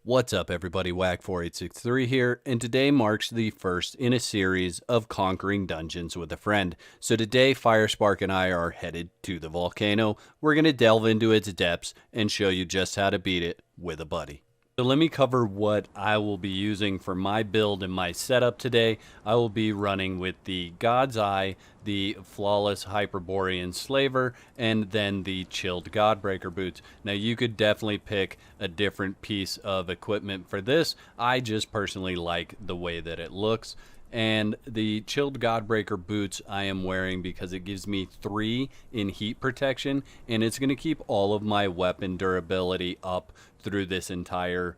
What's up everybody, Whack4863 here, and today marks the first in a series of conquering dungeons with a friend. So today Firespark and I are headed to the volcano. We're going to delve into its depths and show you just how to beat it with a buddy. So let me cover what I will be using for my build and my setup today. I will be running with the God's Eye, the Flawless Hyperborean Slaver, and then the Chilled Godbreaker boots. Now you could definitely pick a different piece of equipment for this. I just personally like the way that it looks. And the Chilled Godbreaker boots I am wearing because it gives me 3 in heat protection, and it's going to keep all of my weapon durability up through this entire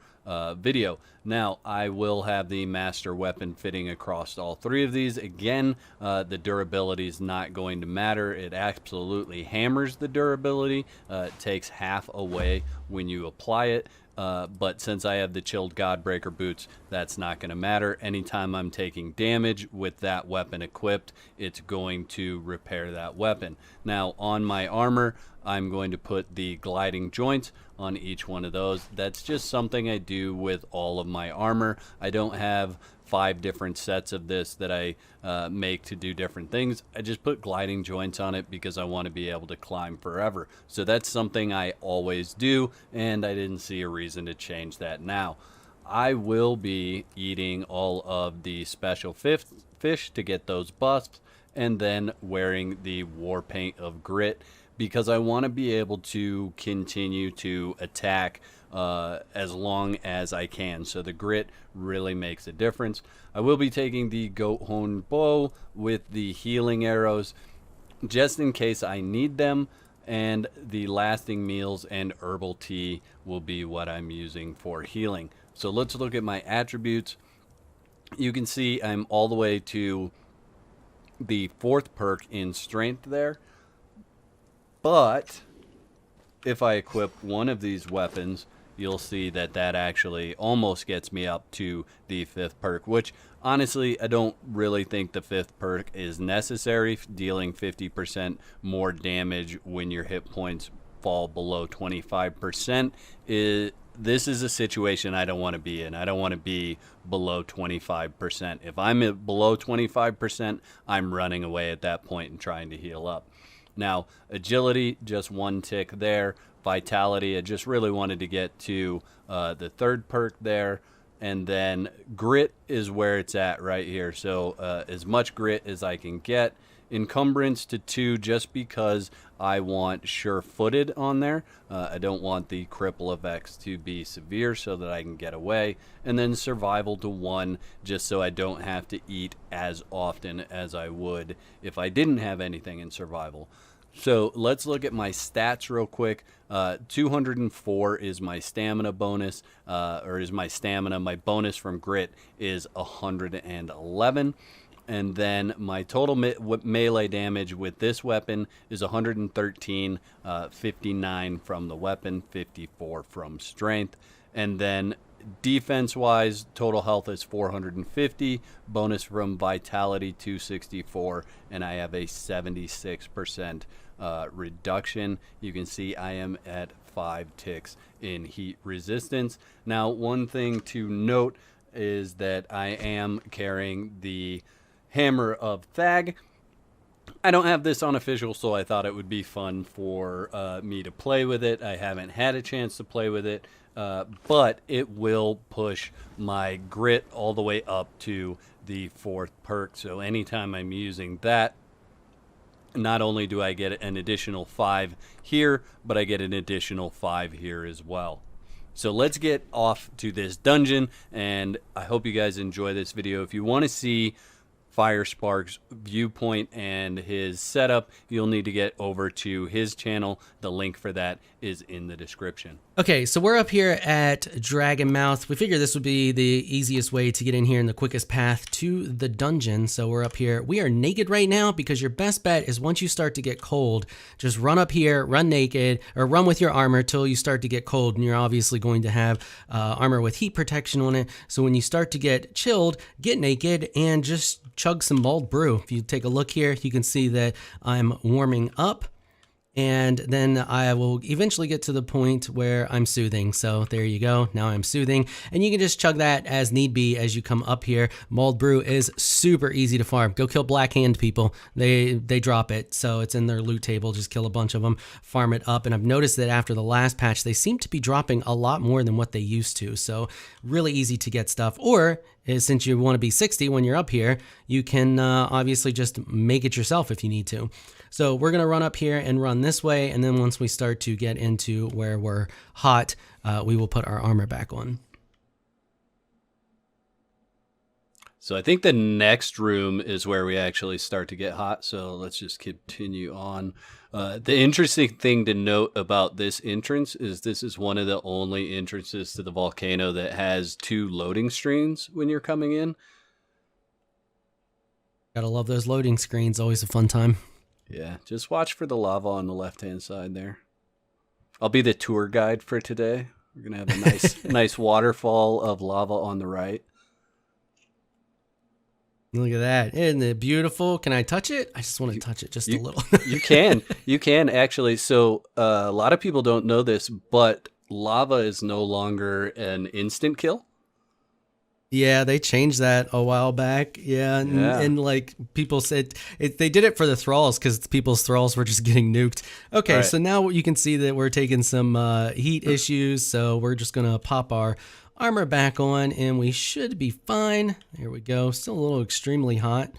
video. Now I will have the master weapon fitting across all 3 of these. Again, the durability is not going to matter. It absolutely hammers the durability. It takes half away when you apply it. But since I have the Chilled Godbreaker boots, that's not going to matter. Anytime I'm taking damage with that weapon equipped, it's going to repair that weapon. Now on my armor, I'm going to put the gliding joints on each one of those. That's just something I do with all of my armor. I don't have 5 different sets of this that I make to do different things. I just put gliding joints on it because I want to be able to climb forever. So that's something I always do, and I didn't see a reason to change that now. I will be eating all of the special fish to get those buffs, and then wearing the war paint of grit because I want to be able to continue to attack as long as I can. So the grit really makes a difference. I will be taking the goat horn bow with the healing arrows just in case I need them, and the lasting meals and herbal tea will be what I'm using for healing. So let's look at my attributes. You can see I'm all the way to the 4th perk in strength there, but if I equip one of these weapons, you'll see that that actually almost gets me up to the 5th perk, which honestly I don't really think the 5th perk is necessary. Dealing 50% more damage when your hit points fall below 25% this is a situation I don't want to be in. I don't want to be below 25%. If I'm at below 25%, I'm running away at that point and trying to heal up. Now, agility, just 1 tick there. Vitality, I just really wanted to get to the 3rd perk there. And then grit is where it's at right here. So as much grit as I can get. Encumbrance to 2 just because I want sure-footed on there. I don't want the cripple effects to be severe so that I can get away. And then survival to 1 just so I don't have to eat as often as I would if I didn't have anything in survival. So let's look at my stats real quick. 204 is my stamina bonus, or is my stamina. My bonus from grit is 111. And then my total melee damage with this weapon is 113, 59 from the weapon, 54 from strength. And then defense-wise, total health is 450, bonus from vitality 264, and I have a 76% reduction. You can see I am at 5 ticks in heat resistance. Now, one thing to note is that I am carrying the Hammer of Thag. I don't have this on official, so I thought it would be fun for me to play with it. I haven't had a chance to play with it, but it will push my grit all the way up to the 4th perk. So anytime I'm using that, not only do I get an additional 5 here, but I get an additional 5 here as well. So let's get off to this dungeon, and I hope you guys enjoy this video. If you want to see Firespark's viewpoint and his setup, you'll need to get over to his channel. The link for that is in the description. Okay, so we're up here at Dragon Mouth. We figured this would be the easiest way to get in here and the quickest path to the dungeon. So we're up here. We are naked right now because your best bet is once you start to get cold, just run up here, run naked, or run with your armor till you start to get cold. And you're obviously going to have armor with heat protection on it. So when you start to get chilled, get naked and just chug some mulled brew. If you take a look here, you can see that I'm warming up. And then I will eventually get to the point where I'm soothing. So there you go. Now I'm soothing. And you can just chug that as need be as you come up here. Mulled brew is super easy to farm. Go kill Black Hand people. They drop it. So it's in their loot table. Just kill a bunch of them, farm it up. And I've noticed that after the last patch, they seem to be dropping a lot more than what they used to. So really easy to get stuff. Or since you want to be 60 when you're up here, you can obviously just make it yourself if you need to. So we're going to run up here and run this way, and then once we start to get into where we're hot, we will put our armor back on. So I think the next room is where we actually start to get hot, so let's just continue on. The interesting thing to note about this entrance is this is one of the only entrances to the volcano that has 2 loading screens when you're coming in. Gotta love those loading screens, always a fun time. Yeah, just watch for the lava on the left-hand side there. I'll be the tour guide for today. We're going to have a nice nice waterfall of lava on the right. Look at that. Isn't it beautiful? Can I touch it? I just want to touch it just a little. You can actually. So a lot of people don't know this, but lava is no longer an instant kill. Yeah, they changed that a while back. Yeah, and like people said, they did it for the thralls because people's thralls were just getting nuked. Okay, right. So now you can see that we're taking some heat issues, so we're just going to pop our armor back on, and we should be fine. There we go. Still a little extremely hot.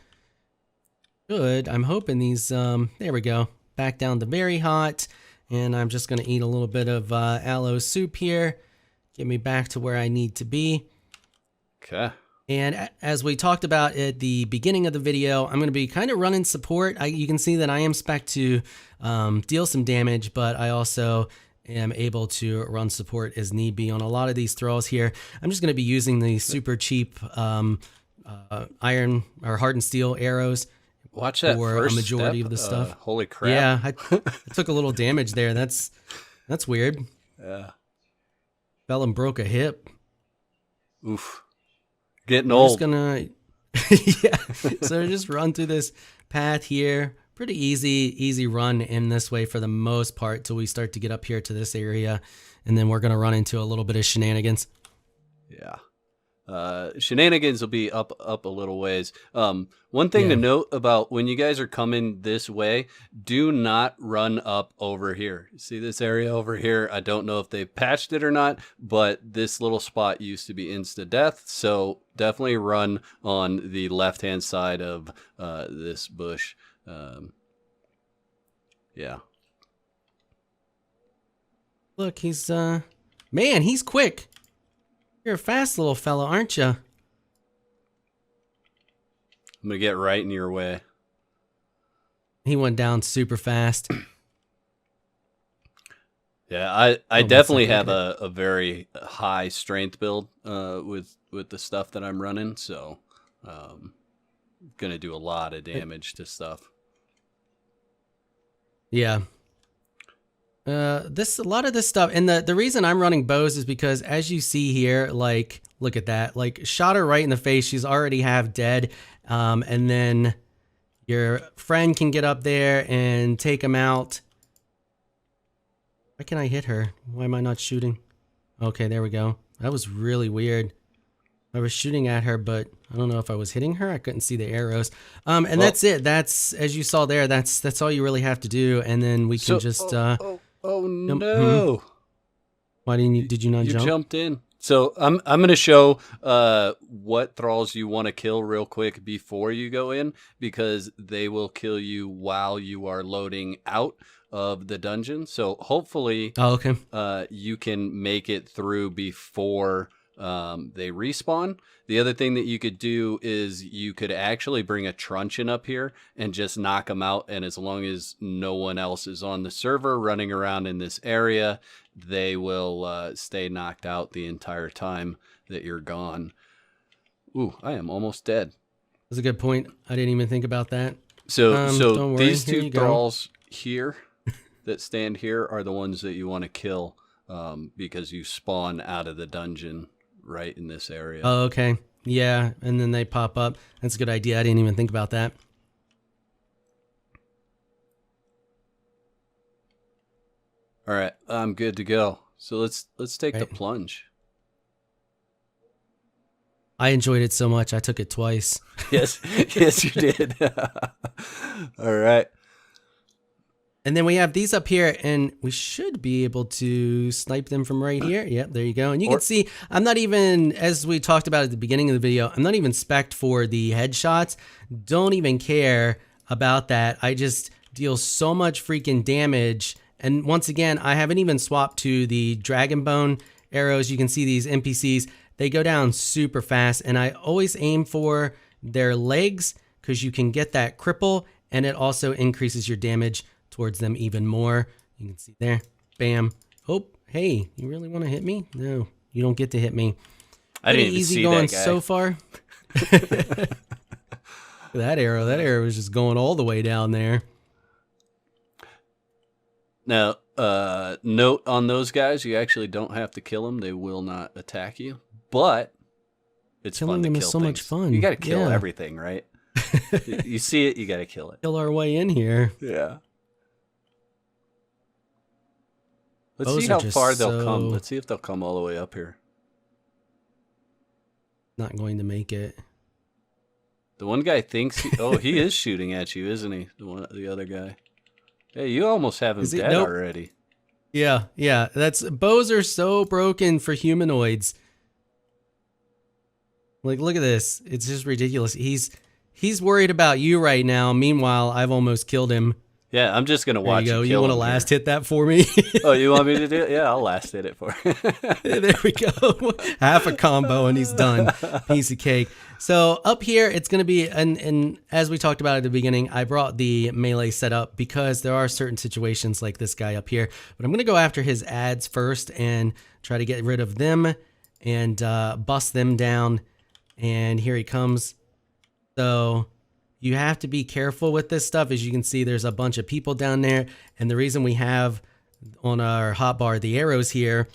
Good. I'm hoping these, there we go. Back down to very hot, and I'm just going to eat a little bit of aloe soup here. Get me back to where I need to be. Okay. And as we talked about at the beginning of the video, I'm going to be kind of running support. You can see that I am spec'd to deal some damage, but I also am able to run support as need be on a lot of these thralls here. I'm just going to be using the super cheap iron or hardened steel arrows. Watch that for first a majority step. Of the stuff. Holy crap. Yeah, I took a little damage there. That's weird. Yeah. Fell and broke a hip. Oof. Getting old. Just gonna, yeah. So just run through this path here. Pretty easy run in this way for the most part till we start to get up here to this area, and then we're gonna run into a little bit of shenanigans. Yeah. Shenanigans will be up a little ways. One thing to note about when you guys are coming this way, do not run up over here. See this area over here? I don't know if they patched it or not, but this little spot used to be insta death. So definitely run on the left-hand side of this bush. Yeah. Look, he's man, he's quick. You're a fast little fella, aren't you? I'm going to get right in your way. He went down super fast. Yeah, I definitely have a very high strength build with the stuff that I'm running, so going to do a lot of damage to stuff. Yeah. A lot of this stuff, and the reason I'm running bows is because as you see here, like, look at that, like, shot her right in the face. She's already half dead. And then your friend can get up there and take him out. Why can't I hit her? Why am I not shooting? Okay, there we go. That was really weird. I was shooting at her, but I don't know if I was hitting her. I couldn't see the arrows. And well, that's it. That's, as you saw there, that's all you really have to do. And then we can Oh no! Why did you not jump? You jumped in. So I'm going to show what thralls you want to kill real quick before you go in, because they will kill you while you are loading out of the dungeon. So hopefully, you can make it through before they respawn. The other thing that you could do is you could actually bring a truncheon up here and just knock them out. And as long as no one else is on the server running around in this area, they will stay knocked out the entire time that you're gone. Ooh, I am almost dead. That's a good point. I didn't even think about that. So these two thralls here that stand here are the ones that you want to kill because you spawn out of the dungeon right in this area. Oh, okay. Yeah, and then they pop up. That's a good idea. I didn't even think about that. All right, I'm good to go. So let's take the Right. plunge. I enjoyed it so much, I took it twice. Yes, yes, you did. All right. And then we have these up here, and we should be able to snipe them from right here. Yep, there you go. And you can see, I'm not even, as we talked about at the beginning of the video, I'm not even spec'd for the headshots. Don't even care about that. I just deal so much freaking damage. And once again, I haven't even swapped to the dragon bone arrows. You can see these NPCs, they go down super fast. And I always aim for their legs because you can get that cripple, and it also increases your damage towards them even more. You can see there, bam. Oh, hey, you really want to hit me? No, you don't get to hit me. I didn't even easy see going that guy. so far. That arrow was just going all the way down there. Now, note on those guys, you actually don't have to kill them. They will not attack you, but it's Killing fun to them kill is so things. much fun. You got to kill Yeah. everything, right? You see it, you got to kill it. Kill our way in here. Yeah. Let's Those see are how just far they'll so- come. Let's see if they'll come all the way up here. Not going to make it. The one guy thinks he is shooting at you, isn't he? The other guy. Hey, you almost have him Is he? dead Nope. already. Yeah. Bows are so broken for humanoids. Like, look at this. It's just ridiculous. He's worried about you right now. Meanwhile, I've almost killed him. Yeah, I'm just gonna There watch you go. you You kill want to him last here. hit that for me? Oh, you want me to do it? Yeah, I'll last hit it for you. There we go. Half a combo and he's done. Piece of cake. So up here, it's going to be, and as we talked about at the beginning, I brought the melee setup because there are certain situations like this guy up here. But I'm going to go after his ads first and try to get rid of them and bust them down. And here he comes. So you have to be careful with this stuff. As you can see, there's a bunch of people down there. And the reason we have on our hotbar the arrows here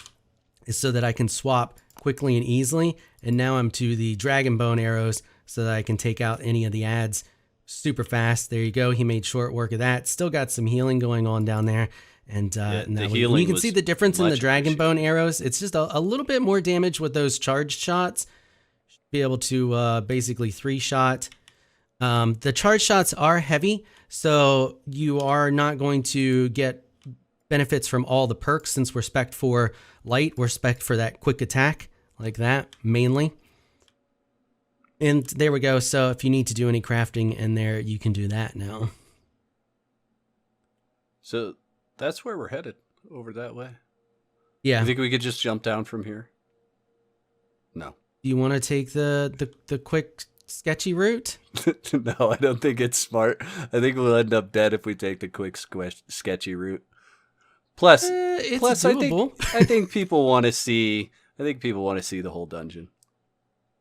is so that I can swap quickly and easily. And now I'm to the dragon bone arrows so that I can take out any of the ads super fast. There you go. He made short work of that. Still got some healing going on down there. And healing you can was see the difference in the much dragon appreciated. bone arrows. It's just a little bit more damage with those charged shots. Be able to basically 3-shot. The charge shots are heavy, so you are not going to get benefits from all the perks since we're spec'd for light. We're spec'd for that quick attack like that mainly. And there we go. So if you need to do any crafting in there, you can do that now. So that's where we're headed, over that way. Yeah. You think we could just jump down from here? No. Do you want to take the quick sketchy route? No, I don't think it's smart. I think we'll end up dead if we take the quick, sketchy route. Plus, It's plus, doable. I think people want to see. I think people want to see the whole dungeon.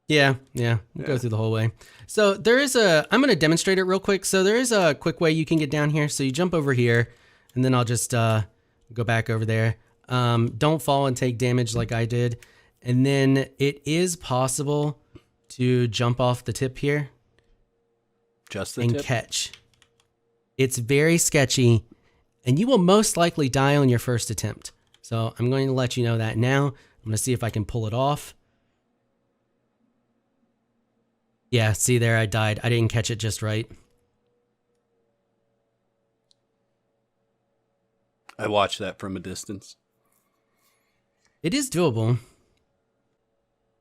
Yeah, we'll go through the whole way. So there is I'm going to demonstrate it real quick. So there is a quick way you can get down here. So you jump over here, and then I'll just go back over there. Don't fall and take damage like I did. And then it is possible to jump off the tip here Just the and tip? catch. It's very sketchy, and you will most likely die on your first attempt. So I'm going to let you know that now. I'm going to see if I can pull it off. Yeah, see there, I died. I didn't catch it just right. I watched that from a distance. It is doable.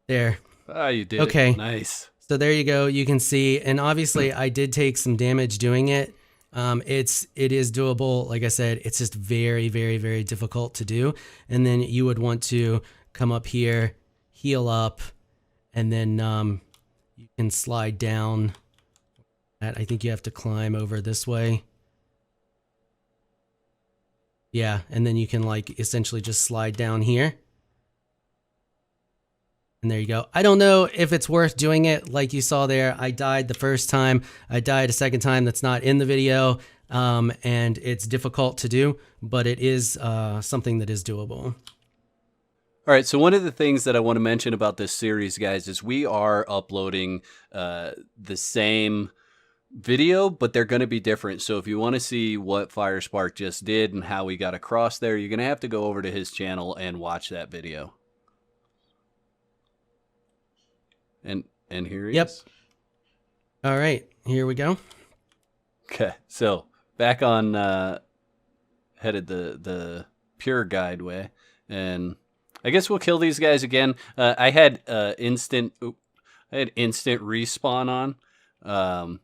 There. Ah, you did. Okay. It. Nice. So there you go. You can see, and obviously I did take some damage doing it. It is doable. Like I said, it's just very, very, very difficult to do. And then you would want to come up here, heal up, and then you can slide down. I think you have to climb over this way. Yeah, and then you can like essentially just slide down here. And there you go. I don't know if it's worth doing it. Like you saw there, I died the first time. I died a second time. That's not in the video. And it's difficult to do, but it is something that is doable. All right, so one of the things that I want to mention about this series, guys, is we are uploading the same video, but they're going to be different. So if you want to see what Firespark just did and how he got across there, you're going to have to go over to his channel and watch that video. And here he is. All right, here we go. Okay, so back on headed the pure guide way, and I guess we'll kill these guys again. I had instant respawn on.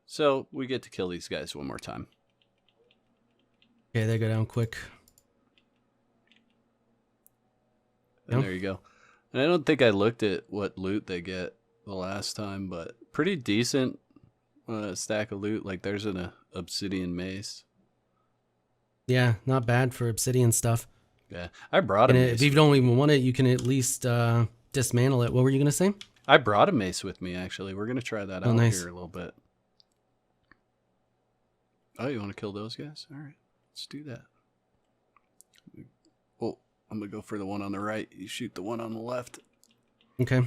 So we get to kill these guys one more time. Okay, they go down quick. And there you go. And I don't think I looked at what loot they get the last time, but pretty decent stack of loot. Like there's an obsidian mace. Yeah, not bad for obsidian stuff. Yeah, I brought a mace. If you don't even want it, you can at least dismantle it. What were you going to say? I brought a mace with me, actually. We're going to try that out here a little bit. Oh, you want to kill those guys? All right, let's do that. Oh, I'm going to go for the one on the right. You shoot the one on the left. Okay.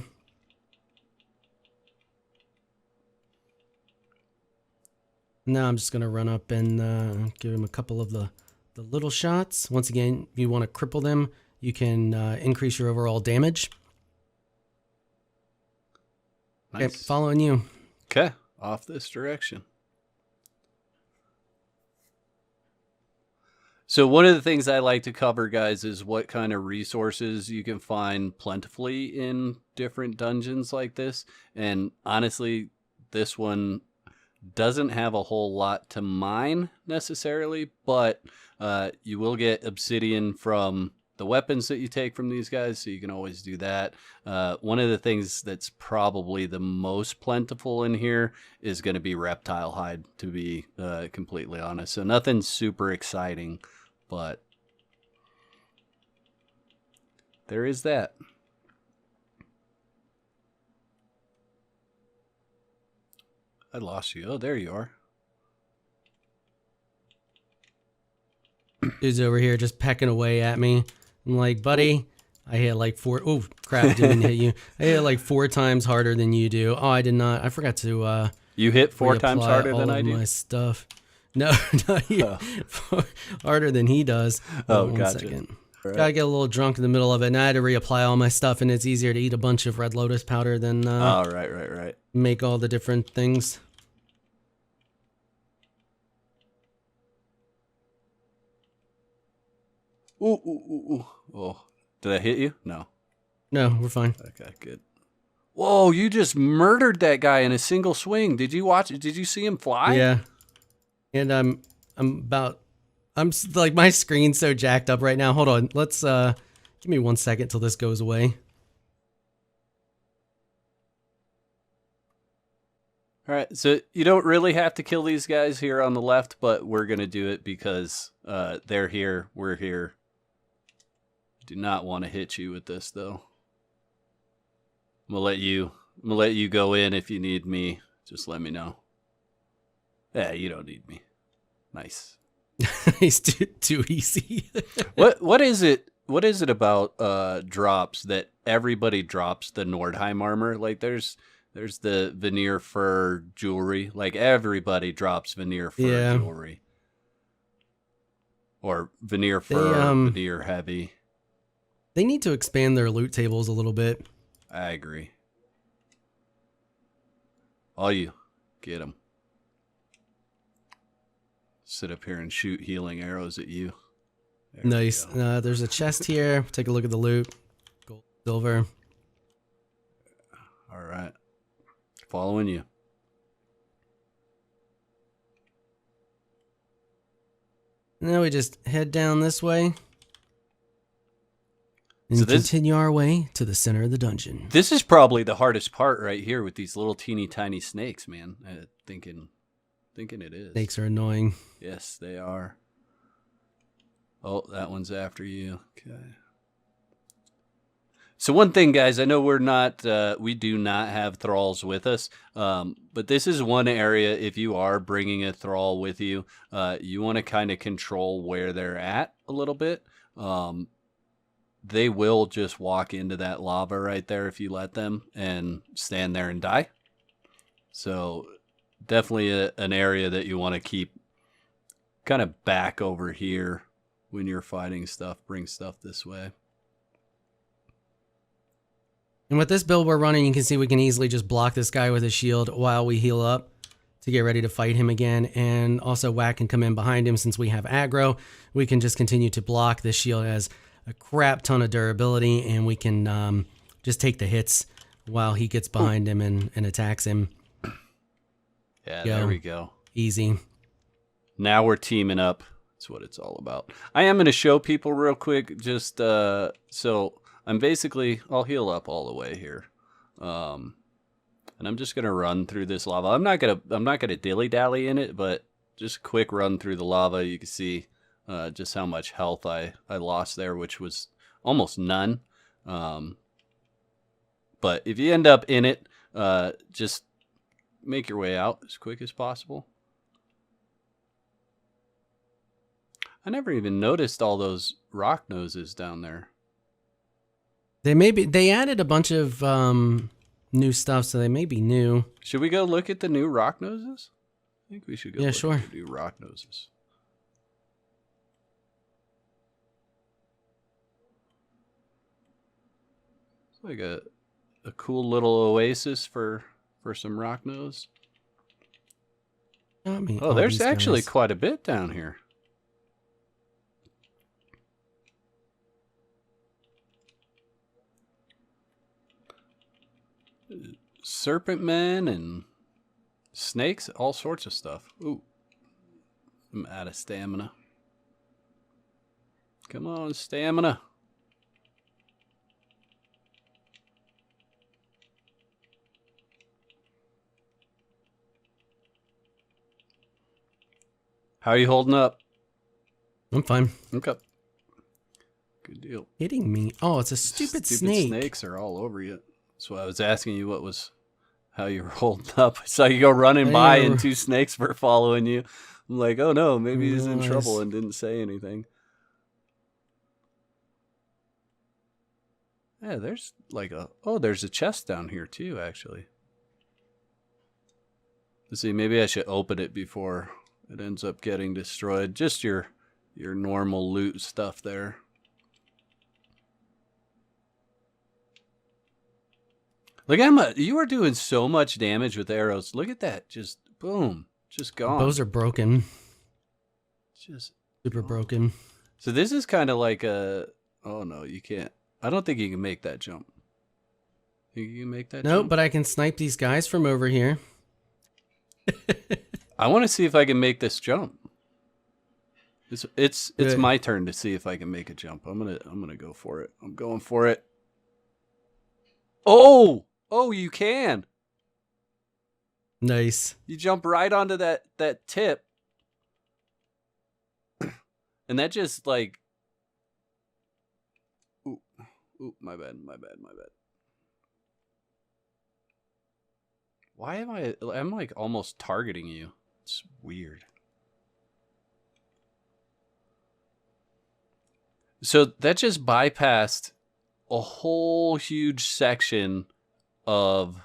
Now I'm just going to run up and give him a couple of the little shots. Once again, if you want to cripple them, you can increase your overall damage. Nice. Okay, following you. Okay, off this direction. So one of the things I like to cover, guys, is what kind of resources you can find plentifully in different dungeons like this. And honestly, this one doesn't have a whole lot to mine necessarily, but you will get obsidian from the weapons that you take from these guys, so you can always do that. One of the things that's probably the most plentiful in here is going to be reptile hide, to be completely honest. So nothing super exciting, but there is that. I lost you. Oh, there you are. Dude's over here just pecking away at me. I'm like, buddy, I hit like 4. Oh, crap, didn't hit you. I hit like 4 times harder than you do. Oh, I did not. I forgot to. You hit 4 times harder than I do? My stuff. No, not you. Harder than he does. Oh, one gotcha. second. Right. Gotta get a little drunk in the middle of it, and I had to reapply all my stuff, and it's easier to eat a bunch of red lotus powder than oh, right. Make all the different things. Ooh. Oh, did I hit you? No. No, we're fine. Okay, good. Whoa, you just murdered that guy in a single swing. Did you watch it? Did you see him fly? Yeah. And I'm like, my screen's so jacked up right now. Hold on. Let's give me 1 second till this goes away. All right, so you don't really have to kill these guys here on the left, but we're going to do it because they're here, we're here. Do not want to hit you with this, though. I'm gonna let you go in if you need me. Just let me know. Yeah, you don't need me. Nice. It's too easy. What is it? What is it about drops that everybody drops the Nordheim armor? Like there's the veneer fur jewelry. Like everybody drops veneer fur jewelry. Or veneer fur, veneer heavy. They need to expand their loot tables a little bit. I agree. All you, get them. Sit up here and shoot healing arrows at you. There nice. There's a chest here. Take a look at the loot. Gold, silver. All right. Following you. Now we just head down this way. And So continue our way to the center of the dungeon. This is probably the hardest part right here with these little teeny tiny snakes, man. Thinking it is. Snakes are annoying. Yes, they are. Oh, that one's after you. Okay. So one thing, guys, I know we do not have thralls with us, but this is one area, if you are bringing a thrall with you, you want to kind of control where they're at a little bit. They will just walk into that lava right there if you let them and stand there and die. So definitely an area that you want to keep kind of back over here when you're fighting stuff. Bring stuff this way. And with this build we're running, you can see we can easily just block this guy with a shield while we heal up to get ready to fight him again. And also Whack can come in behind him since we have aggro. We can just continue to block. This shield has a crap ton of durability, and we can just take the hits while he gets behind him and attacks him. Yeah, there we go. Easy. Now we're teaming up. That's what it's all about. I am going to show people real quick, just so I'm basically, I'll heal up all the way here. And I'm just going to run through this lava. I'm not going to dilly-dally in it, but just a quick run through the lava. You can see just how much health I lost there, which was almost none. But if you end up in it, just make your way out as quick as possible. I never even noticed all those rock noses down there. They added a bunch of new stuff, so they may be new. Should we go look at the new rock noses? I think we should go look sure. at the new rock noses. It's like a cool little oasis for some rock nose. Oh, there's actually quite a bit down here. Serpent men and snakes, all sorts of stuff. Ooh, I'm out of stamina. Come on, stamina. How are you holding up? I'm fine. Okay. Good deal. Hitting me. Oh, it's a stupid snake. Snakes are all over you. That's why I was asking you how you were holding up. I saw you go running by and two snakes were following you. I'm like, oh no, maybe he's in trouble and didn't say anything. Yeah, there's like there's a chest down here too, actually. Let's see, maybe I should open it before it ends up getting destroyed. Just your normal loot stuff there. Look how much you are doing, so much damage with arrows. Look at that, just boom, just gone. Bows are broken. Just super broken. So this is kind of like a. Oh no, you can't. I don't think you can make that jump. Think you can make that? Nope, jump? But I can snipe these guys from over here. I want to see if I can make this jump. It's my turn to see if I can make a jump. I'm gonna go for it. I'm going for it. Oh, you can. Nice. You jump right onto that tip, and that just like. Ooh, my bad. Why am I'm like almost targeting you. It's weird. So that just bypassed a whole huge section of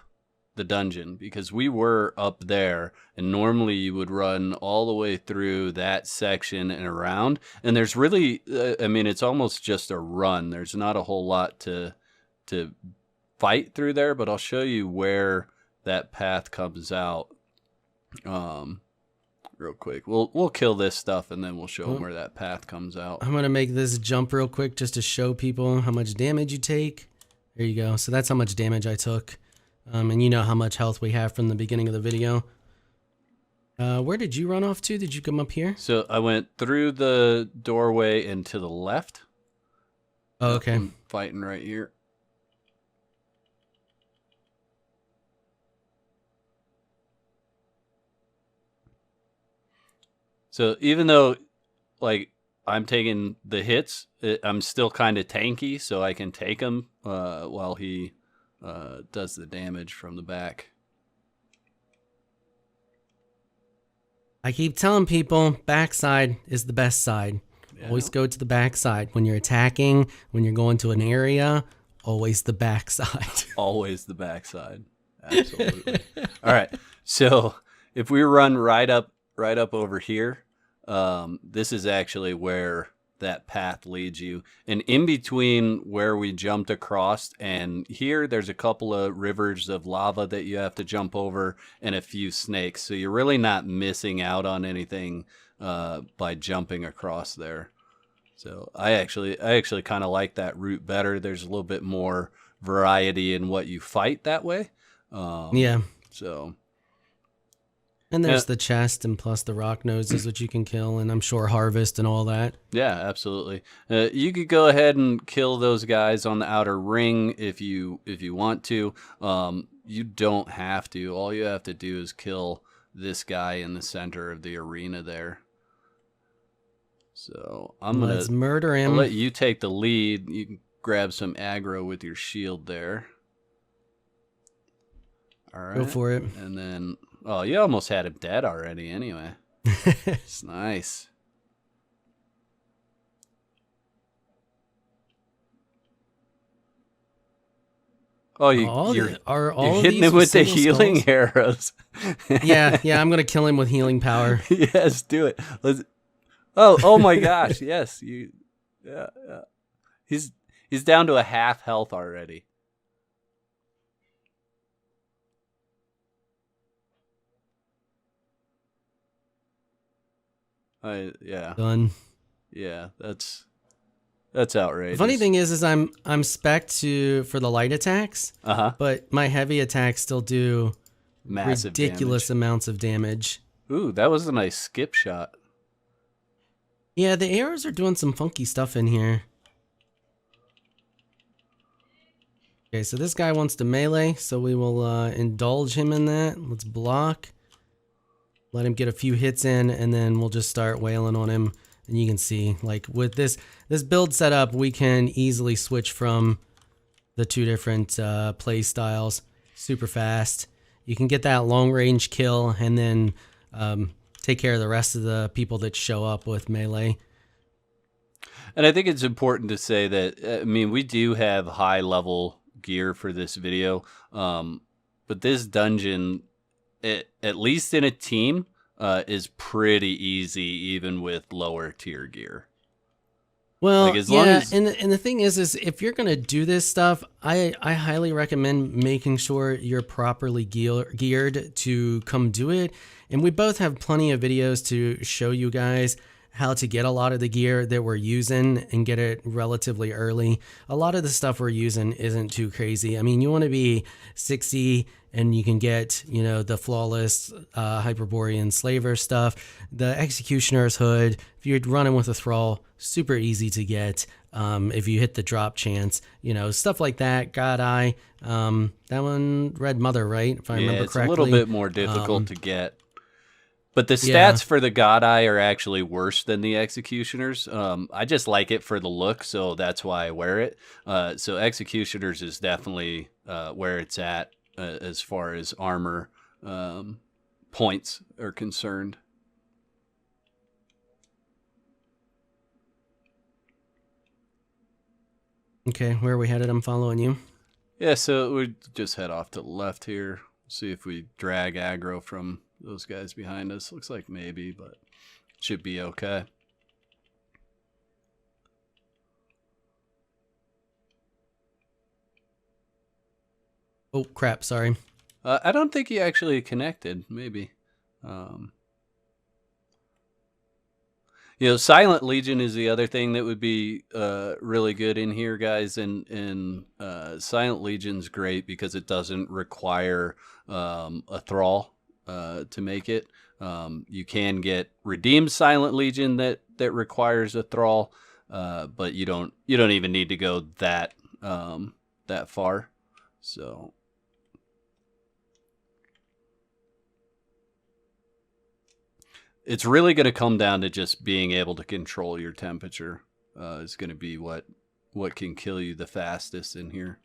the dungeon, because we were up there, and normally you would run all the way through that section and around, and there's really I mean, it's almost just a run. There's not a whole lot to fight through there, but I'll show you where that path comes out real quick. We'll kill this stuff, and then we'll show them where that path comes out. I'm gonna make this jump real quick just to show people how much damage you take. There you go. So that's how much damage I took. And you know how much health we have from the beginning of the video. Where did you run off to? Did you come up here? So I went through the doorway and to the left. Oh, okay. I'm fighting right here. So even though, like, I'm taking the hits, I'm still kind of tanky, so I can take him while he does the damage from the back. I keep telling people, backside is the best side. Yeah. Always go to the backside. When you're attacking, when you're going to an area, always the backside. Always the backside. Absolutely. All right. So if we run right up over here, this is actually where that path leads you. And in between where we jumped across and here, there's a couple of rivers of lava that you have to jump over and a few snakes. So you're really not missing out on anything by jumping across there. So I actually kind of like that route better. There's a little bit more variety in what you fight that way. Yeah. So. And there's the chest and plus the rock noses, which you can kill, and I'm sure harvest and all that. Yeah, absolutely. You could go ahead and kill those guys on the outer ring if you want to. You don't have to. All you have to do is kill this guy in the center of the arena there. So Let's murder him. I'll let you take the lead. You can grab some aggro with your shield there. All right. Go for it. And then, oh, you almost had him dead already anyway. It's nice. Oh, you're hitting him with the healing arrows. yeah, I'm going to kill him with healing power. Yes, do it. Oh my gosh, yes. Yeah. He's down to a half health already. Yeah. Done. Yeah, that's outrageous. The funny thing is I'm spec'd for the light attacks, but my heavy attacks still do massive ridiculous amounts of damage. Ooh, that was a nice skip shot. Yeah, the arrows are doing some funky stuff in here. Okay, so this guy wants to melee, so we will indulge him in that. Let's block. Let him get a few hits in, and then we'll just start wailing on him. And you can see, like, with this build setup, we can easily switch from the two different play styles super fast. You can get that long-range kill, and then take care of the rest of the people that show up with melee. And I think it's important to say that, I mean, we do have high-level gear for this video, but this dungeon, at least in a team, is pretty easy, even with lower tier gear. Well, like, and the thing is if you're gonna do this stuff, I highly recommend making sure you're properly geared to come do it. And we both have plenty of videos to show you guys how to get a lot of the gear that we're using and get it relatively early. A lot of the stuff we're using isn't too crazy. I mean, you want to be 60 and you can get, the flawless Hyperborean Slaver stuff, the Executioner's Hood. If you're running with a thrall, super easy to get. If you hit the drop chance, stuff like that. God Eye, that one, Red Mother, right? If I remember correctly. It's a little bit more difficult to get. But the stats for the God Eye are actually worse than the Executioners. I just like it for the look, so that's why I wear it. So Executioners is definitely where it's at as far as armor points are concerned. Okay, where are we headed? I'm following you. Yeah, so we just head off to the left here. See if we drag aggro from those guys behind us. Looks like maybe, but should be okay. Oh, crap, sorry. I don't think he actually connected, maybe. Silent Legion is the other thing that would be really good in here, guys. And Silent Legion's great because it doesn't require a thrall to make it. You can get redeemed Silent Legion that requires a thrall, but you don't even need to go that far. So it's really going to come down to just being able to control your temperature. Is going to be what can kill you the fastest in here.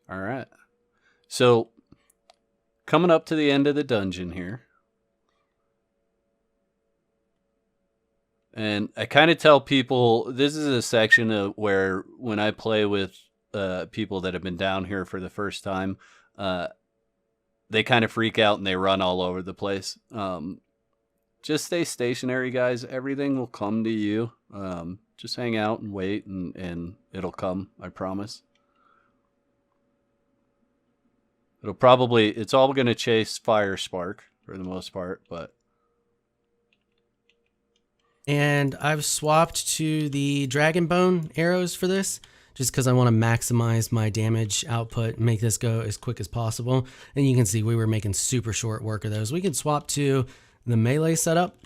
All right. So coming up to the end of the dungeon here. And I kind of tell people this is a section where when I play with people that have been down here for the first time, they kind of freak out and they run all over the place. Just stay stationary, guys. Everything will come to you. Just hang out and wait, and it'll come. I promise. It's all going to chase fire spark for the most part, but. And I've swapped to the dragon bone arrows for this, just because I want to maximize my damage output, make this go as quick as possible. And you can see we were making super short work of those. We can swap to the melee setup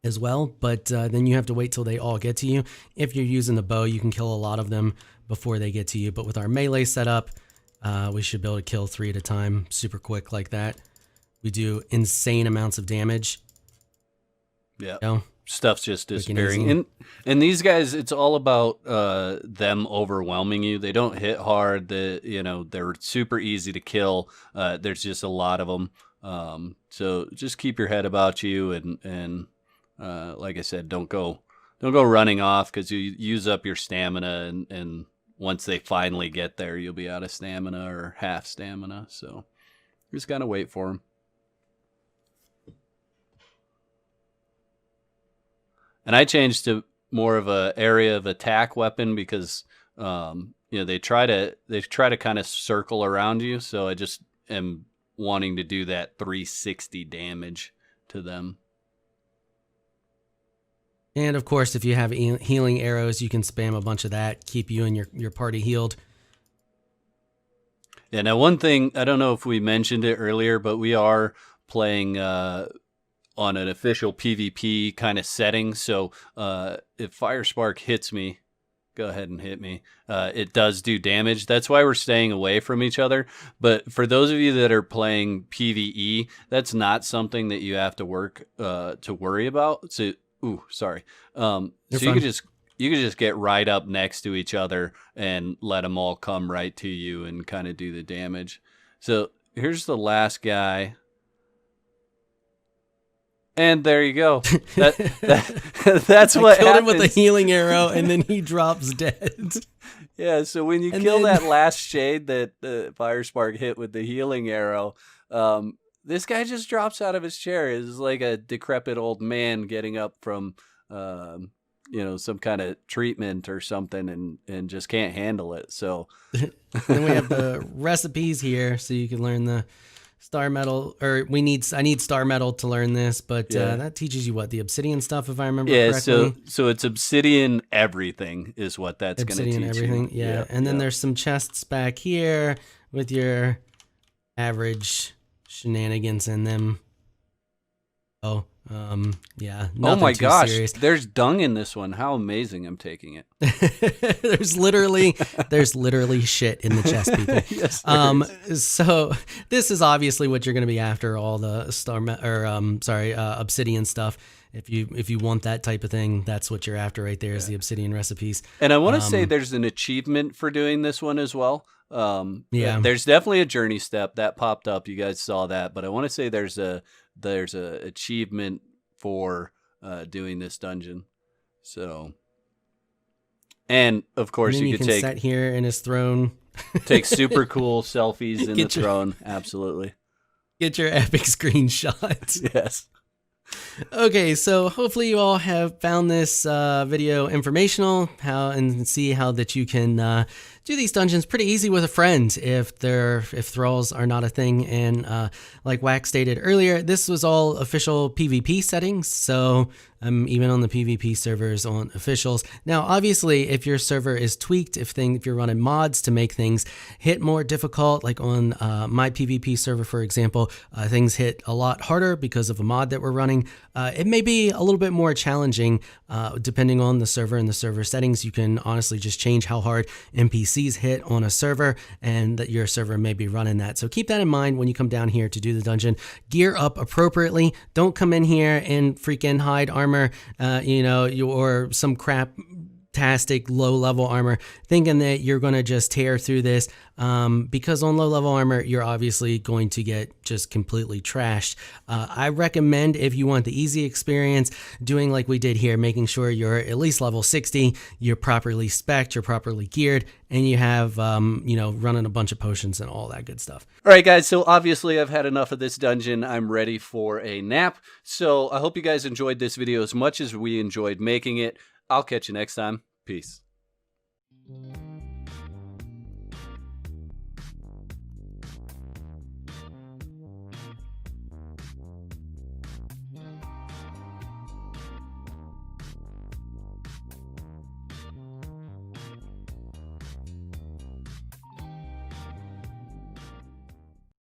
as well, but then you have to wait till they all get to you. If you're using the bow, you can kill a lot of them before they get to you. But with our melee setup, we should be able to kill 3 at a time super quick like that. We do insane amounts of damage. Yeah. You know? Stuff's just disappearing. And these guys, it's all about them overwhelming you. They don't hit hard. They're super easy to kill. There's just a lot of them. So just keep your head about you, and like I said, don't go running off, because you use up your stamina, and once they finally get there, you'll be out of stamina or half stamina. So you just gotta wait for them. And I changed to more of a area of attack weapon, because they try to kind of circle around you. So I just am wanting to do that 360 damage to them. And of course, if you have healing arrows, you can spam a bunch of that, keep you and your party healed. Yeah. Now, one thing, I don't know if we mentioned it earlier, but we are playing on an official PvP kind of setting. So if Fire Spark hits me, go ahead and hit me. It does do damage. That's why we're staying away from each other. But for those of you that are playing PvE, that's not something that you have to worry about. So, sorry. So you could just get right up next to each other and let them all come right to you and kind of do the damage. So here's the last guy. And there you go. That's what killed happens. him with a healing arrow, and then he drops dead. Yeah, so when you kill that last shade that Fire Spark hit with the healing arrow, this guy just drops out of his chair. It's like a decrepit old man getting up from, some kind of treatment or something, and just can't handle it. So then we have the recipes here, so you can learn the star metal, or I need star metal to learn this, but that teaches you the obsidian stuff, if I remember correctly. So it's obsidian everything is what that's going to teach everything, you. Yeah. And then there's some chests back here with your average shenanigans in them. Oh, Oh my gosh, serious. There's dung in this one. How amazing! I'm taking it. there's literally shit in the chest, people. Yes, so this is obviously what you're going to be after, all the obsidian stuff. If you want that type of thing, that's what you're after right there, is the obsidian recipes. And I want to say there's an achievement for doing this one as well. There's definitely a journey step that popped up. You guys saw that, but I want to say there's a achievement for doing this dungeon. So, and of course you could can sit here in his throne, take super cool selfies in the throne. Absolutely, get your epic screenshots. Yes. Okay, so hopefully you all have found this video informational, and see how that you can do these dungeons pretty easy with a friend if thralls are not a thing. And like Wax stated earlier, this was all official PvP settings, so I'm even on the PvP servers on officials. Now, obviously, if your server is tweaked, if you're running mods to make things hit more difficult, like on my PvP server, for example, things hit a lot harder because of a mod that we're running. It may be a little bit more challenging depending on the server and the server settings. You can honestly just change how hard NPCs hit on a server, and that your server may be running that. So keep that in mind when you come down here to do the dungeon. Gear up appropriately. Don't come in here in freaking hide armor, or some crap fantastic low level armor, thinking that you're going to just tear through this, because on low level armor, you're obviously going to get just completely trashed. I recommend, if you want the easy experience, doing like we did here, making sure you're at least level 60, you're properly spec'd, you're properly geared, and you have, running a bunch of potions and all that good stuff. All right, guys, so obviously I've had enough of this dungeon. I'm ready for a nap. So I hope you guys enjoyed this video as much as we enjoyed making it. I'll catch you next time. Peace.